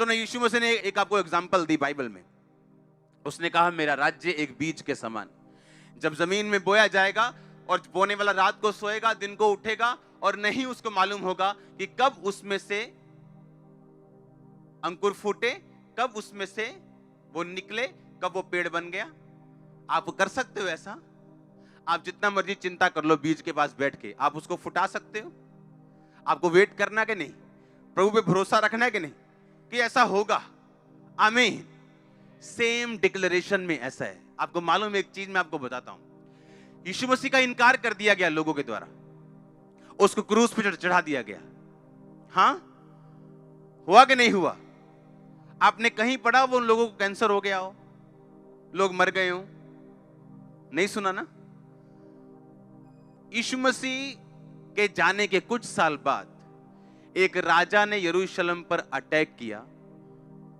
तो ना यीशु मसीह ने एक आपको एग्जांपल दी बाइबल में। उसने कहा मेरा राज्य एक बीज के समान, जब जमीन में बोया जाएगा और बोने वाला रात को सोएगा, दिन को उठेगा और नहीं उसको मालूम होगा कि कब उसमें से अंकुर फूटे, कब उसमें से वो निकले, कब वो पेड़ बन गया। आप कर सकते हो ऐसा? आप जितना मर्जी चिंता कर लो बीज के पास बैठ के, आप उसको फुटा सकते हो? आपको वेट करना कि नहीं? प्रभु पे भरोसा रखना है कि नहीं कि ऐसा होगा? आमीन। सेम डिक्लेरेशन में ऐसा है। आपको मालूम है एक चीज मैं आपको बताता हूं, यीशु मसीह का इनकार कर दिया गया लोगों के द्वारा, उसको क्रूस पे चढ़ा दिया गया। हाँ, हुआ कि नहीं हुआ? आपने कहीं पढ़ा वो उन लोगों को कैंसर हो गया हो, लोग मर गए हो? नहीं सुना ना? यीशु मसीह के जाने के कुछ साल बाद एक राजा ने यरूशलेम पर अटैक किया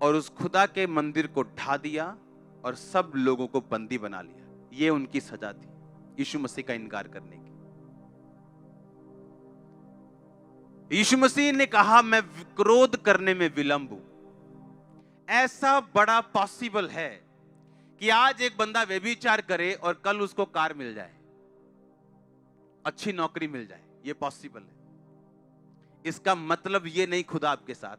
और उस खुदा के मंदिर को ढा दिया और सब लोगों को बंदी बना लिया। यह उनकी सजा थी यीशु मसीह का इनकार करने की। यीशु मसीह ने कहा मैं क्रोध करने में विलंब हूं। ऐसा बड़ा पॉसिबल है कि आज एक बंदा व्यभिचार करे और कल उसको कार मिल जाए, अच्छी नौकरी मिल जाए, यह पॉसिबल है। इसका मतलब यह नहीं खुदा आपके साथ,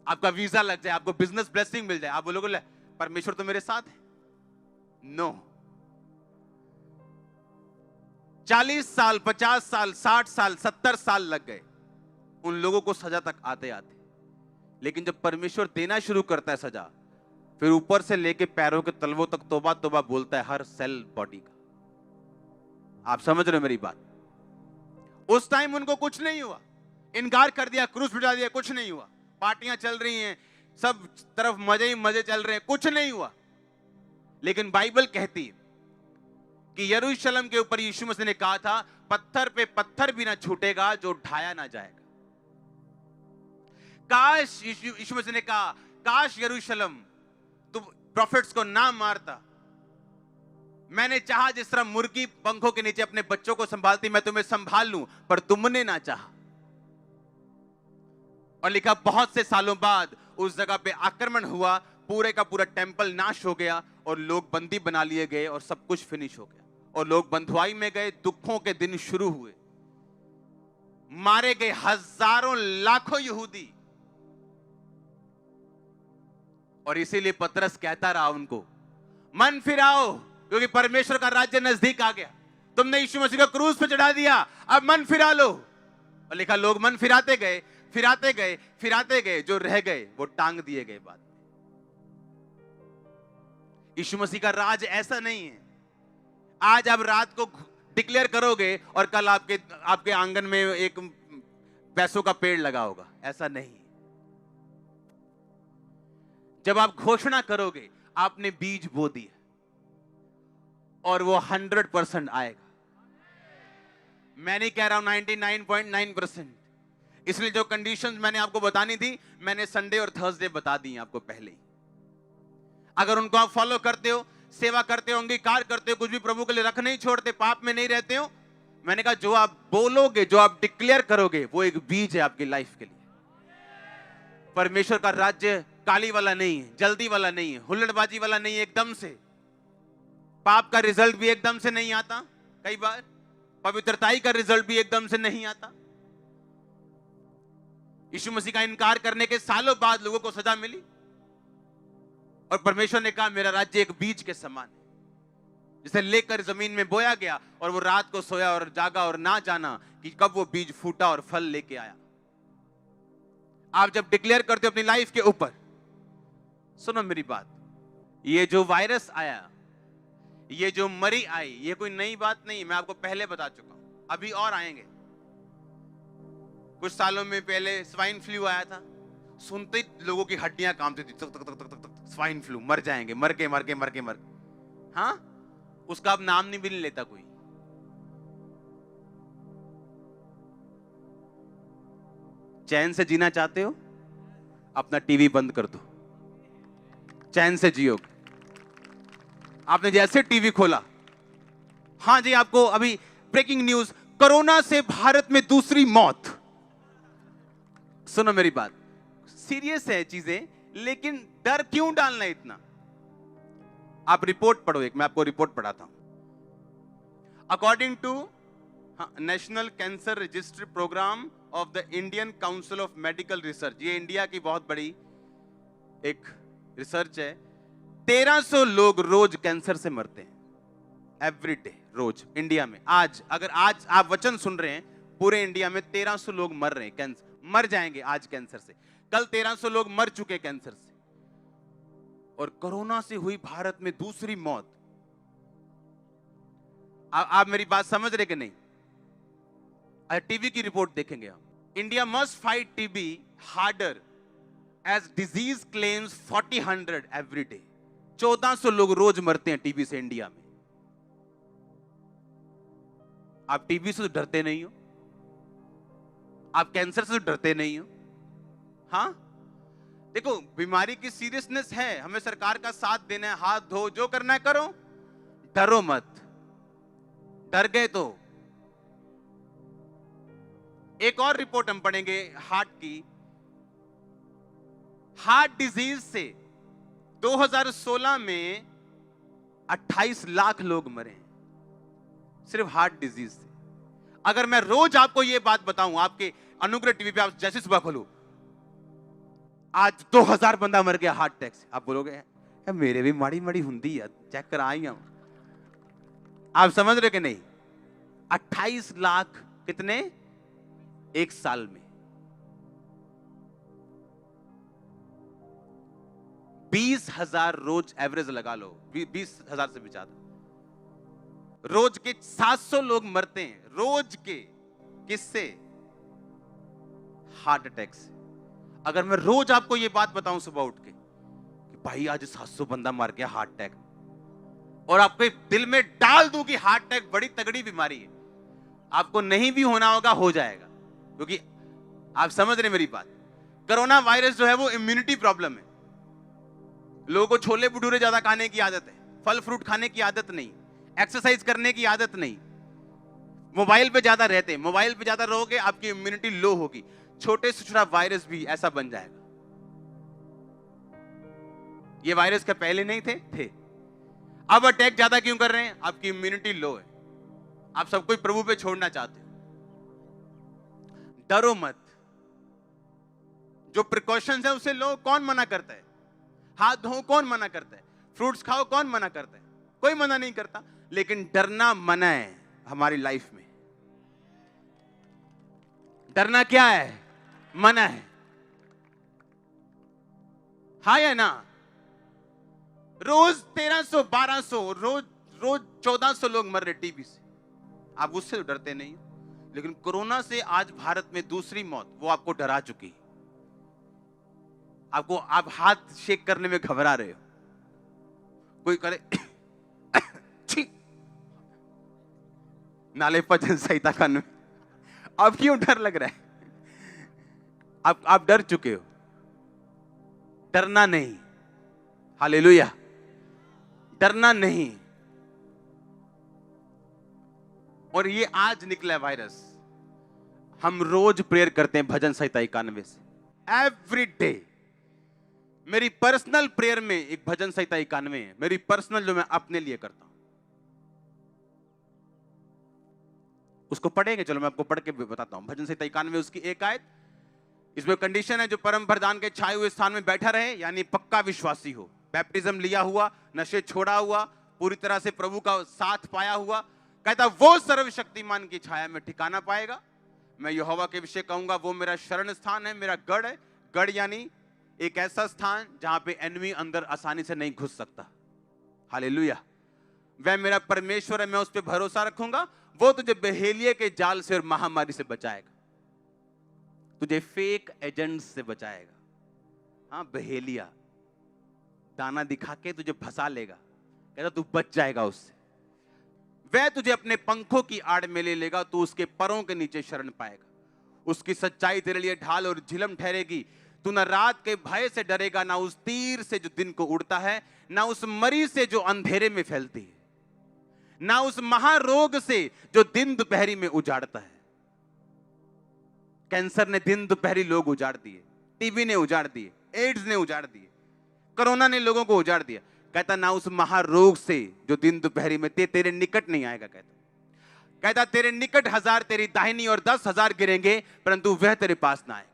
आपका वीजा लग जाए, आपको बिजनेस ब्लेसिंग मिल जाए, आप बोलोगे परमेश्वर तो मेरे साथ है। नो। 40 साल, 50 साल, 60 साल, 70 साल लग गए उन लोगों को सजा तक आते आते, लेकिन जब परमेश्वर देना शुरू करता है सजा, फिर ऊपर से लेके पैरों के तलवों तक तौबा तौबा बोलता है हर सेल बॉडी का। आप समझ रहे हो मेरी बात? उस टाइम उनको कुछ नहीं हुआ, इनकार कर दिया, क्रूस बिठा दिया, कुछ नहीं हुआ, पार्टियां चल रही हैं, सब तरफ मजे ही मजे चल रहे हैं, कुछ नहीं हुआ। लेकिन बाइबल कहती है कि यरूशलेम के ऊपर यीशु मसीह ने कहा था पत्थर पे पत्थर भी ना छूटेगा जो ढाया ना जाएगा। काश यीशु मसीह ने कहा काश यरूशलेम तू प्रॉफिट्स को ना मारता, मैंने चाहा जिस तरह मुर्गी पंखों के नीचे अपने बच्चों को संभालती, मैं तुम्हें संभाल लूं, पर तुमने ना चाहा। और लिखा बहुत से सालों बाद उस जगह पे आक्रमण हुआ, पूरे का पूरा टेंपल नाश हो गया और लोग बंदी बना लिए गए और सब कुछ फिनिश हो गया और लोग बंधुआई में गए। दुखों के दिन शुरू हुए, मारे गए हजारों लाखों यहूदी। और इसीलिए पतरस कहता रहा उनको मन फिराओ, क्योंकि परमेश्वर का राज्य नजदीक आ गया। तुमने यीशु मसीह को क्रूस पे चढ़ा दिया, अब मन फिरा लो। और लिखा लोग मन फिराते गए, फिराते गए, फिराते गए, जो रह गए वो टांग दिए गए बाद में। यीशु मसीह का राज ऐसा नहीं है आज आप रात को डिक्लेयर करोगे और कल आपके आंगन में एक पैसों का पेड़ लगा होगा, ऐसा नहीं। जब आप घोषणा करोगे आपने बीज बो दिया और वो 100% आएगा। मैं नहीं कह रहा हूं 99.9%। इसलिए जो कंडीशंस मैंने आपको बतानी थी, मैंने संडे और थर्सडे बता दी आपको पहले ही। अगर उनको आप फॉलो करते हो, सेवा करते हो, अंगीकार करते हो, कुछ भी प्रभु के लिए रख नहीं छोड़ते, पाप में नहीं रहते हो, मैंने कहा जो आप बोलोगे, जो आप डिक्लेयर करोगे, वो एक बीज है आपकी लाइफ के लिए। परमेश्वर का राज्य काली वाला नहीं है, जल्दी वाला नहीं है, हुल्लड़बाजी वाला नहीं है एकदम से। पाप का रिजल्ट भी एकदम से नहीं आता, कई बार पवित्रताई का रिजल्ट भी एकदम से नहीं आता। यीशु मसीह का इनकार करने के सालों बाद लोगों को सजा मिली और परमेश्वर ने कहा मेरा राज्य एक बीज के समान है, जिसे लेकर जमीन में बोया गया और वो रात को सोया और जागा और ना जाना कि कब वो बीज फूटा और फल लेके आया। आप जब डिक्लेयर करते हो अपनी लाइफ के ऊपर, सुनो मेरी बात, ये जो वायरस आया, ये जो मरी आई, ये कोई नई बात नहीं, मैं आपको पहले बता चुका हूं, अभी और आएंगे। कुछ सालों में पहले स्वाइन फ्लू आया था, सुनते ही लोगों की हड्डियां कांपती थी, तक तक तक तक तक, स्वाइन फ्लू, मर जाएंगे, मर के। हाँ, उसका अब नाम नहीं भी नहीं लेता कोई। चैन से जीना चाहते हो, अपना टीवी बंद कर दो, चैन से जियो। आपने जैसे टीवी खोला, हाँ जी, आपको अभी ब्रेकिंग न्यूज, कोरोना से भारत में दूसरी मौत। सुनो मेरी बात, सीरियस है चीजें, लेकिन डर क्यों डालना है इतना? आप रिपोर्ट पढ़ो, एक मैं आपको रिपोर्ट पढ़ाता हूं। According to national cancer registry program of the Indian council of medical research, ये इंडिया की बहुत बड़ी एक रिसर्च है, 1300 लोग रोज कैंसर से मरते हैं एवरी डे, रोज इंडिया में। आज अगर आज आप वचन सुन रहे हैं, पूरे इंडिया में 1300 लोग मर रहे हैं कैंसर, मर जाएंगे आज कैंसर से। कल 1300 लोग मर चुके कैंसर से, और कोरोना से हुई भारत में दूसरी मौत। आप मेरी बात समझ रहे कि नहीं? टीबी की रिपोर्ट देखेंगे आप। India must fight TB harder as disease claims 4000 every day. 1400 लोग रोज मरते हैं टीबी से इंडिया में। आप टीबी से तो डरते नहीं हो, आप कैंसर से तो डरते नहीं हो। हाँ, देखो बीमारी की सीरियसनेस है, हमें सरकार का साथ देना है, हाथ धो, जो करना है करो, डरो मत। डर गए तो एक और रिपोर्ट हम पढ़ेंगे हार्ट की। हार्ट डिजीज से 2016 में 28 लाख लोग मरे, सिर्फ हार्ट डिजीज से। अगर मैं रोज आपको यह बात बताऊं, आपके अनुग्रह टीवी पे आप जैसे सुबह खोलो, आज 2000 बंदा मर गया हार्ट अटैक से, आप बोलोगे यार मेरे भी माड़ी माड़ी हुंदी है, चेक कर आई हम। आप समझ रहे कि नहीं? 28 लाख कितने एक साल में। 20,000 रोज एवरेज लगा लो, 20,000 से भी ज्यादा। रोज के 700 लोग मरते हैं रोज के, किससे? हार्ट अटैक से। अगर मैं रोज आपको यह बात बताऊं सुबह उठ के कि भाई आज 700 बंदा मर गया हार्ट अटैक, और आपके दिल में डाल दूं कि हार्ट अटैक बड़ी तगड़ी बीमारी है, आपको नहीं भी होना होगा, हो जाएगा। क्योंकि आप समझ रहे मेरी बात, कोरोना वायरस जो है वो इम्यूनिटी प्रॉब्लम है। लोगों को छोले भटूरे ज्यादा खाने की आदत है, फल फ्रूट खाने की आदत नहीं, एक्सरसाइज करने की आदत नहीं, मोबाइल पे ज्यादा रहते हैं। मोबाइल पे ज्यादा रहोगे आपकी इम्यूनिटी लो होगी, छोटे से छोटा वायरस भी ऐसा बन जाएगा। ये वायरस क्या पहले नहीं थे? अब अटैक ज्यादा क्यों कर रहे हैं? आपकी इम्यूनिटी लो है, आप सब कुछ प्रभु पे छोड़ना चाहते हो। डरो मत, जो प्रिकॉशंस है उसे लो। कौन मना करता है? हाथ धो कौन मना करता है? फ्रूट्स खाओ कौन मना करता है? कोई मना नहीं करता, लेकिन डरना मना है हमारी लाइफ में। डरना क्या है? मना है। हाँ या ना? रोज 1300 1200 रोज 1400 लोग मर रहे टीबी से, आप उससे तो डरते नहीं। लेकिन कोरोना से आज भारत में दूसरी मौत, वो आपको डरा चुकी। आप हाथ शेक करने में घबरा रहे हो, कोई करे नाले भजन संहिता कानून, अब क्यों डर लग रहा है? आप डर चुके हो। डरना नहीं, हालेलुया, डरना नहीं। और ये आज निकला है वायरस। हम रोज प्रेयर करते हैं भजन संहिता 91 से, एवरी डे। मेरी पर्सनल प्रेयर में एक भजन संहिता 91 है, मेरी पर्सनल, जो मैं अपने लिए करता हूं। उसको पढ़ेंगे, चलो मैं आपको पढ़ के बताता हूं। भजन संहिता 91 उसकी एक आयत, इसमें कंडीशन है, जो परम प्रधान के छाए हुए स्थान में बैठा रहे, यानी पक्का विश्वासी हो, बैप्टिज्म लिया हुआ, नशे छोड़ा हुआ, पूरी तरह से प्रभु का साथ पाया हुआ, कहता वो सर्वशक्तिमान की छाया में ठिकाना पाएगा। मैं यहोवा के विषय कहूंगा, वो मेरा शरण स्थान है, मेरा गढ़ है। गढ़ यानी एक ऐसा स्थान जहां पे एनिमी अंदर आसानी से नहीं घुस सकता। हालेलुया। वह मेरा परमेश्वर है, मैं उस पर भरोसा रखूंगा। वो तुझे बहेलिये के जाल से और महामारी से बचाएगा, तुझे फेक एजेंट्स से बचाएगा। हाँ, बहेलिया दाना दिखा के तुझे फंसा लेगा, कहता तू बच जाएगा उससे। वह तुझे अपने पंखों की आड़ में ले लेगा, तू उसके परों के नीचे शरण पाएगा। उसकी सच्चाई तेरे लिए ढाल और झिलम ठहरेगी। तू न रात के भय से डरेगा, ना उस तीर से जो दिन को उड़ता है, ना उस मरी से जो अंधेरे में फैलती है, ना उस महारोग से जो दिन दोपहरी में उजाड़ता है। कैंसर ने दिन दोपहरी लोग उजाड़ दिए, टीबी ने उजाड़ दिए, एड्स ने उजाड़ दिए, कोरोना ने लोगों को उजाड़ दिया। कहता ना उस महारोग से जो दिन दोपहरी में तेरे निकट नहीं आएगा। कहता तेरे निकट 1000 तेरी दाहिनी और 10,000 गिरेंगे, परंतु वह तेरे पास ना आएगा।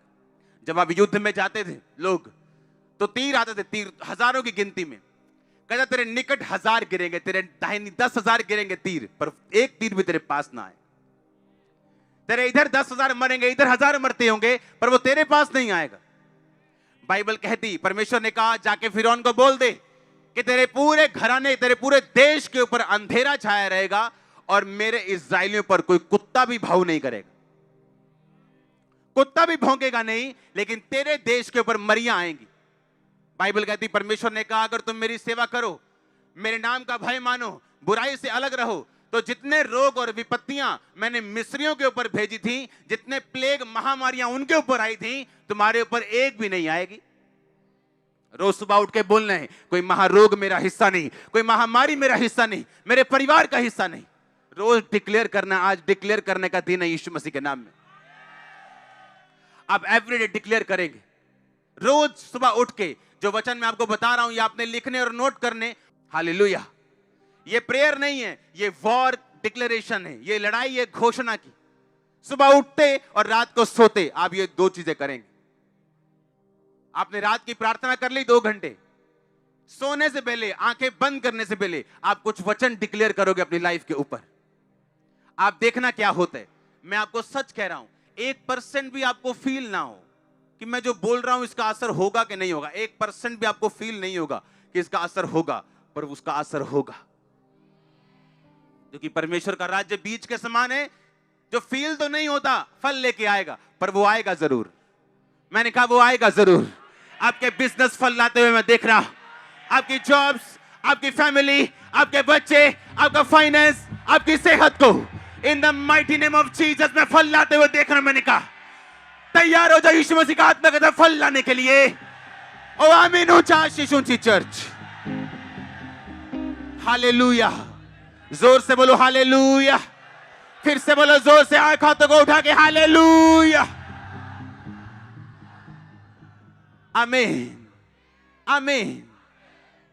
जब आप युद्ध में जाते थे लोग, तो तीर आते थे, तीर हजारों की गिनती में। कहता तेरे निकट 1000 गिरेंगे, तेरे दाहिनी 10,000 गिरेंगे तीर, पर एक तीर भी तेरे पास ना आए। तेरे इधर 10,000 मरेंगे, इधर 1000 मरते होंगे, पर वो तेरे पास नहीं आएगा। बाइबल कहती, परमेश्वर ने कहा जाके फिरौन को बोल दे कि तेरे पूरे घराने, तेरे पूरे देश के ऊपर अंधेरा छाया रहेगा और मेरे इस्राएलियों पर कोई कुत्ता भी भाव नहीं करेगा। कुत्ता भी भौंकेगा नहीं, लेकिन तेरे देश के ऊपर मरियां आएंगी। बाइबल कहती, परमेश्वर ने कहा अगर तुम मेरी सेवा करो, मेरे नाम का भय मानो, बुराई से अलग रहो, तो जितने रोग और विपत्तियां मैंने मिस्रियों के ऊपर भेजी थी, जितने प्लेग महामारियां उनके ऊपर आई थी, तुम्हारे ऊपर एक भी नहीं आएगी। रोज सुबह उठ के बोलना है, कोई महारोग मेरा हिस्सा नहीं, कोई महामारी मेरा हिस्सा नहीं, मेरे परिवार का हिस्सा नहीं। रोज डिक्लेयर करना। आज डिक्लेयर करने का दिन है यीशु मसीह के नाम में। आप एवरीडे डिक्लेयर करेंगे। रोज सुबह उठ के जो वचन मैं आपको बता रहा हूं, ये आपने लिखने और नोट करने। हालेलुया। ये प्रेयर नहीं है, ये वॉर डिक्लेरेशन है, ये लड़ाई है घोषणा की। सुबह उठते और रात को सोते आप ये 2 चीजें करेंगे। आपने रात की प्रार्थना कर ली 2 घंटे, सोने से पहले, आंखें बंद करने से पहले आप कुछ वचन डिक्लेयर करोगे अपनी लाइफ के ऊपर। आप देखना क्या होता है। मैं आपको सच कह रहा हूं, 1% भी आपको फील ना हो कि मैं जो बोल रहा हूं इसका असर होगा कि नहीं होगा। 1% भी आपको फील नहीं होगा कि इसका असर होगा, पर उसका असर होगा, क्योंकि परमेश्वर का राज्य बीज के समान है, जो फील तो नहीं होता, फल लेके आएगा, पर वो आएगा जरूर। मैंने कहा वो आएगा जरूर। आपके बिजनेस फल लाते हुए मैं देख रहा हूं, आपकी जॉब्स, आपकी फैमिली, आपके बच्चे, आपका फाइनेंस, आपकी सेहत को in the mighty name of Jesus में फल लाते हुए देख रहा हूं। मैंने कहा तैयार हो जाओ यीशु मसीह का आत्मा का फल लाने के लिए। ओ आमीन। ऊंची चर्च, हालेलुया। जोर से बोलो हालेलुया। फिर से बोलो जोर से, आंख हाथों को उठा के हालेलुया। आमीन, आमीन।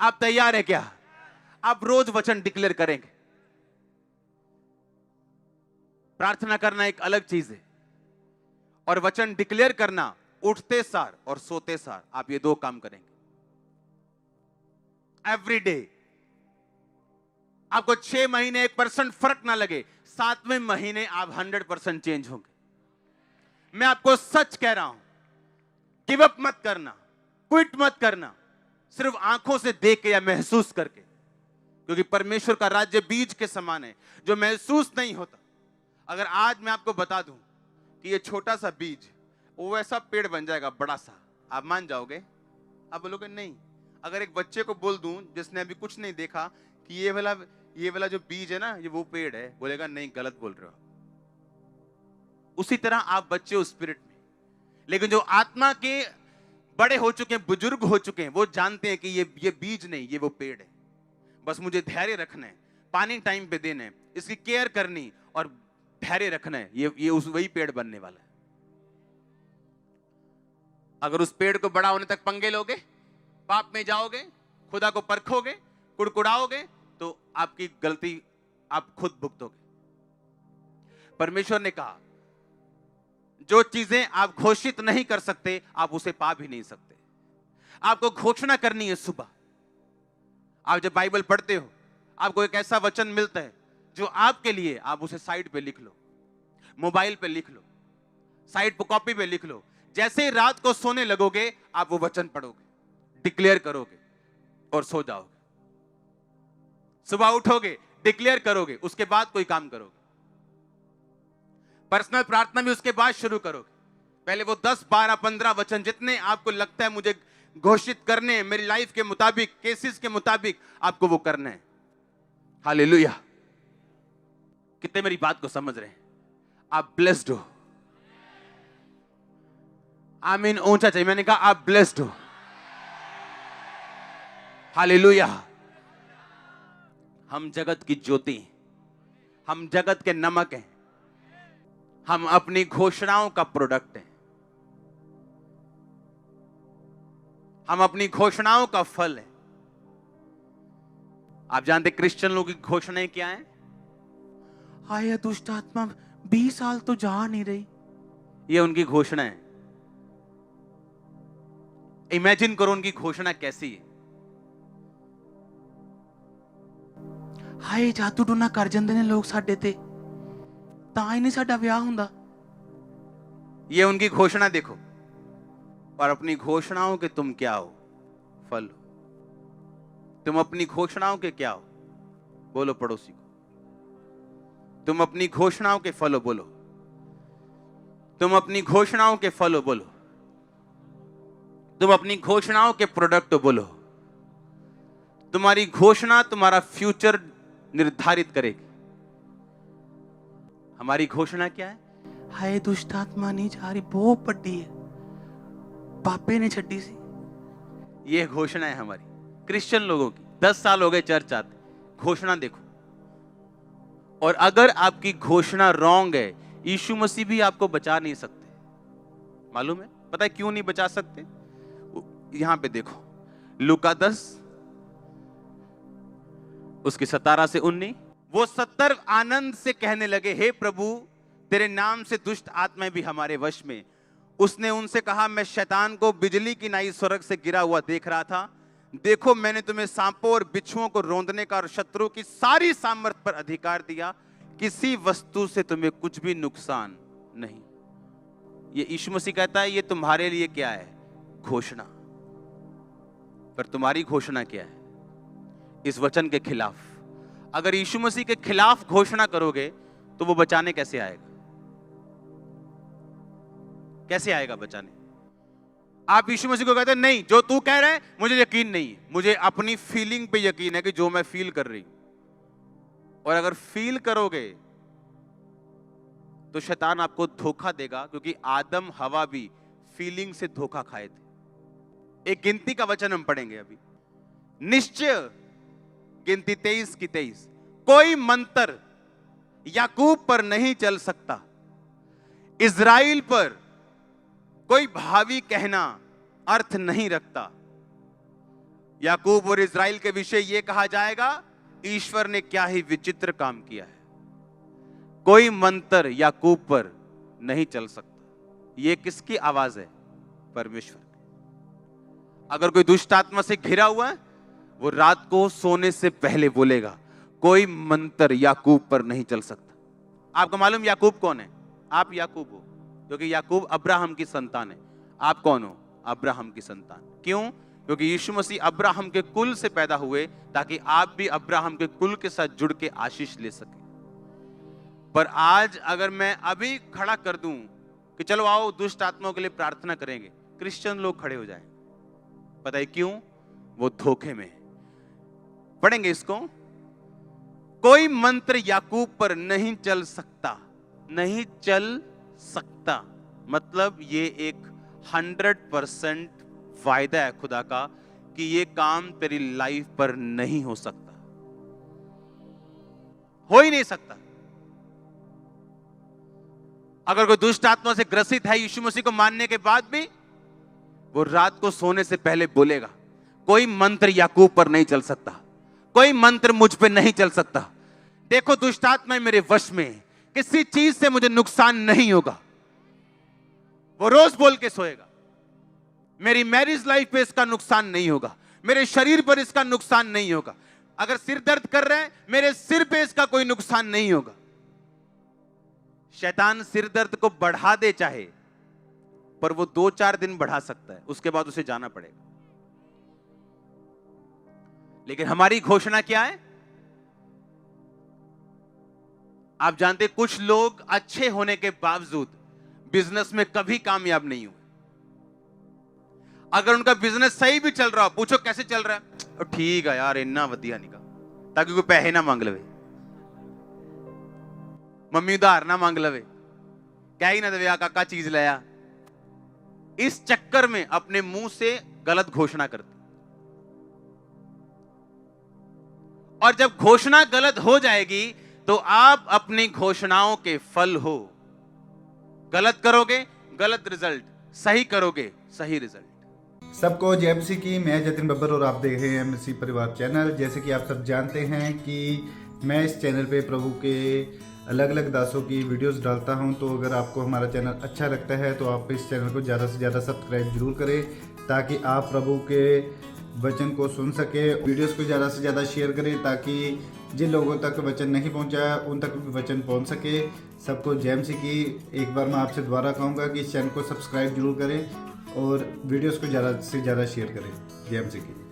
आप तैयार है क्या? आप रोज वचन डिक्लेयर करेंगे। प्रार्थना करना एक अलग चीज है, और वचन डिक्लेयर करना उठते सार और सोते सार आप ये 2 काम करेंगे एवरी डे। आपको 6 महीने 1% फर्क ना लगे, 7वें महीने आप 100% चेंज होंगे। मैं आपको सच कह रहा हूं, गिव अप मत करना, क्विट मत करना, सिर्फ आंखों से देख के या महसूस करके, क्योंकि परमेश्वर का राज्य बीज के समान है जो महसूस नहीं होता। अगर आज मैं आपको बता दूं कि ये छोटा सा बीज वो ऐसा पेड़ बन जाएगा बड़ा सा, आप मान जाओगे? आप बोलोगे नहीं। अगर एक बच्चे को बोल दूं जिसने अभी कुछ नहीं देखा कि ये वाला जो बीज है ना, ये वो पेड़ है, बोलेगा नहीं, गलत बोल रहे हो। उसी तरह आप बच्चे हो स्पिरिट में, लेकिन जो आत्मा के बड़े हो चुके हैं, बुजुर्ग हो चुके हैं, वो जानते हैं कि ये बीज नहीं, ये वो पेड़ है। बस मुझे धैर्य रखना है, पानी टाइम पे देना है, इसकी केयर करनी और धैर्य रखना है, ये उस वही पेड़ बनने वाला है। अगर उस पेड़ को बड़ा होने तक पंगे लोगे, पाप में जाओगे, खुदा को परखोगे, कुड़कुड़ाओगे, तो आपकी गलती आप खुद भुगतोगे। परमेश्वर ने कहा जो चीजें आप घोषित नहीं कर सकते, आप उसे पा भी नहीं सकते। आपको घोषणा करनी है। सुबह आप जब बाइबल पढ़ते हो, आपको एक ऐसा वचन मिलता है जो आपके लिए, आप उसे साइड पे लिख लो, मोबाइल पे लिख लो, साइड पे कॉपी पे लिख लो। जैसे ही रात को सोने लगोगे, आप वो वचन पढ़ोगे, डिक्लेयर करोगे और सो जाओगे। सुबह उठोगे, डिक्लेयर करोगे, उसके बाद कोई काम करोगे। पर्सनल प्रार्थना भी उसके बाद शुरू करोगे। पहले वो 10, 12, 15 वचन जितने आपको लगता है मुझे घोषित करने हैं, मेरी लाइफ के मुताबिक, केसेस के मुताबिक, आपको वो करना है। हालेलुया। कितने मेरी बात को समझ रहे हैं? आप ब्लेस्ड हो। आमीन। ऊंचा चाहिए। मैंने कहा आप ब्लेस्ड हो। हालेलुया। हम जगत की ज्योति, हम जगत के नमक हैं, हम अपनी घोषणाओं का प्रोडक्ट हैं। हम अपनी घोषणाओं का फल है। आप जानते क्रिश्चियन लोगों की घोषणाएं क्या है? हाय दुष्ट आत्मा 20 साल तो जा नहीं रही, ये उनकी घोषणा है। इमेजिन करो उनकी घोषणा कैसी है। हाय जादू टूना कर जाते ने लोग साडे ते, तां ही नहीं साडा विआह हुंदा, ये उनकी घोषणा देखो। और अपनी घोषणाओं के तुम क्या हो? फल हो। तुम अपनी घोषणाओं के क्या हो? बोलो पड़ोसी को, तुम अपनी घोषणाओं के फल हो। बोलो, तुम अपनी घोषणाओं के फल हो। बोलो, तुम अपनी घोषणाओं के प्रोडक्ट हो। बोलो, तुम्हारी घोषणा तुम्हारा फ्यूचर निर्धारित करेगी। हमारी घोषणा क्या है? हाय दुष्ट आत्मा नहीं जा रही, बहुत बड़ी है, पापे ने छड्डी सी, ये घोषणा है हमारी क्रिश्चियन लोगों की। 10 साल हो गए चर्च आते, घोषणा देखो। और अगर आपकी घोषणा रॉन्ग है, यीशु मसीह भी आपको बचा नहीं सकते। मालूम है? पता है क्यों नहीं बचा सकते? यहां पे देखो, लूका 10 उसके 17 से 19। वो 70 आनंद से कहने लगे, हे प्रभु तेरे नाम से दुष्ट आत्माएं भी हमारे वश में। उसने उनसे कहा, मैं शैतान को बिजली की नाई स्वर्ग से गिरा हुआ देख रहा था। देखो मैंने तुम्हें सांपों और बिच्छुओं को रौंदने का और शत्रु की सारी सामर्थ पर अधिकार दिया, किसी वस्तु से तुम्हें कुछ भी नुकसान नहीं। ये यीशु मसीह कहता है, ये तुम्हारे लिए क्या है? घोषणा। पर तुम्हारी घोषणा क्या है? इस वचन के खिलाफ। अगर यीशु मसीह के खिलाफ घोषणा करोगे तो वो बचाने कैसे आएगा? कैसे आएगा बचाने? आप यीशु मसीह को कहते हैं, नहीं जो तू कह रहा है मुझे यकीन नहीं है, मुझे अपनी फीलिंग पे यकीन है कि जो मैं फील कर रही हूं। और अगर फील करोगे तो शैतान आपको धोखा देगा, क्योंकि आदम हवा भी फीलिंग से धोखा खाए थे। एक गिनती का वचन हम पढ़ेंगे अभी, निश्चय गिनती 23 की 23। कोई मंत्र याकूब पर नहीं चल सकता, इज़राइल पर कोई भावी कहना अर्थ नहीं रखता। याकूब और इज़राइल के विषय यह कहा जाएगा, ईश्वर ने क्या ही विचित्र काम किया है। कोई मंत्र याकूब पर नहीं चल सकता। यह किसकी आवाज है? परमेश्वर की। अगर कोई दुष्ट आत्मा से घिरा हुआ है, वो रात को सोने से पहले बोलेगा, कोई मंत्र याकूब पर नहीं चल सकता। आपको मालूम याकूब कौन है? आप याकूब हो, क्योंकि याकूब अब्राहम की संतान है। आप कौन हो? अब्राहम की संतान। क्यों? क्योंकि यीशु मसीह अब्राहम के कुल से पैदा हुए, ताकि आप भी अब्राहम के कुल के साथ जुड़ के आशीष ले सके। पर आज अगर मैं अभी खड़ा कर दूं कि चलो आओ दुष्ट आत्माओं के लिए प्रार्थना करेंगे, क्रिश्चियन लोग खड़े हो जाएंगे। पता है क्यों? वो धोखे में है। पढ़ेंगे इसको। कोई मंत्र याकूब पर नहीं चल सकता। नहीं चल सकता मतलब ये एक 100% वायदा है खुदा का कि ये काम तेरी लाइफ पर नहीं हो सकता, हो ही नहीं सकता। अगर कोई दुष्ट आत्मा से ग्रसित है यीशु मसीह को मानने के बाद भी, वो रात को सोने से पहले बोलेगा, कोई मंत्र याकूब पर नहीं चल सकता, कोई मंत्र मुझ पे नहीं चल सकता। देखो दुष्ट आत्मा मेरे वश में है, किसी चीज से मुझे नुकसान नहीं होगा। वो रोज बोल के सोएगा, मेरी मैरिज लाइफ पे इसका नुकसान नहीं होगा, मेरे शरीर पर इसका नुकसान नहीं होगा। अगर सिर दर्द कर रहा है, मेरे सिर पे इसका कोई नुकसान नहीं होगा। शैतान सिर दर्द को बढ़ा दे चाहे, पर वो 2-4 दिन बढ़ा सकता है, उसके बाद उसे जाना पड़ेगा। लेकिन हमारी घोषणा क्या है? आप जानते कुछ लोग अच्छे होने के बावजूद बिजनेस में कभी कामयाब नहीं हुए। अगर उनका बिजनेस सही भी चल रहा हो, पूछो कैसे चल रहा है, ठीक है यार इन्ना वधिया नहीं का, ताकि कोई पैसे ना मांग लवे, मम्मी उधार ना मांग लवे, कह ही ना दे काका चीज लाया। इस चक्कर में अपने मुंह से गलत घोषणा करते, और जब घोषणा गलत हो जाएगी तो आप अपनी घोषणाओं के फल हो। गलत करोगे गलत रिजल्ट, सही करोगे सही रिजल्ट। सबको जय मसीह की। मैं जतिन बब्बर और आप देख रहे हैं मसीह परिवार चैनल। जैसे कि आप सब जानते हैं कि मैं इस चैनल पे प्रभु के अलग अलग दासों की वीडियोस डालता हूं, तो अगर आपको हमारा चैनल अच्छा लगता है तो आप इस चैनल को ज़्यादा से ज़्यादा सब्सक्राइब जरूर करें, ताकि आप प्रभु के वचन को सुन सके। वीडियोस को ज़्यादा से ज़्यादा शेयर करें, ताकि जिन लोगों तक वचन नहीं पहुंचा उन तक भी वचन पहुंच सके। सबको जय मसीह की। एक बार मैं आपसे दोबारा कहूँगा कि इस चैनल को सब्सक्राइब जरूर करें और वीडियोस को ज़्यादा से ज़्यादा शेयर करें। जय मसीह की।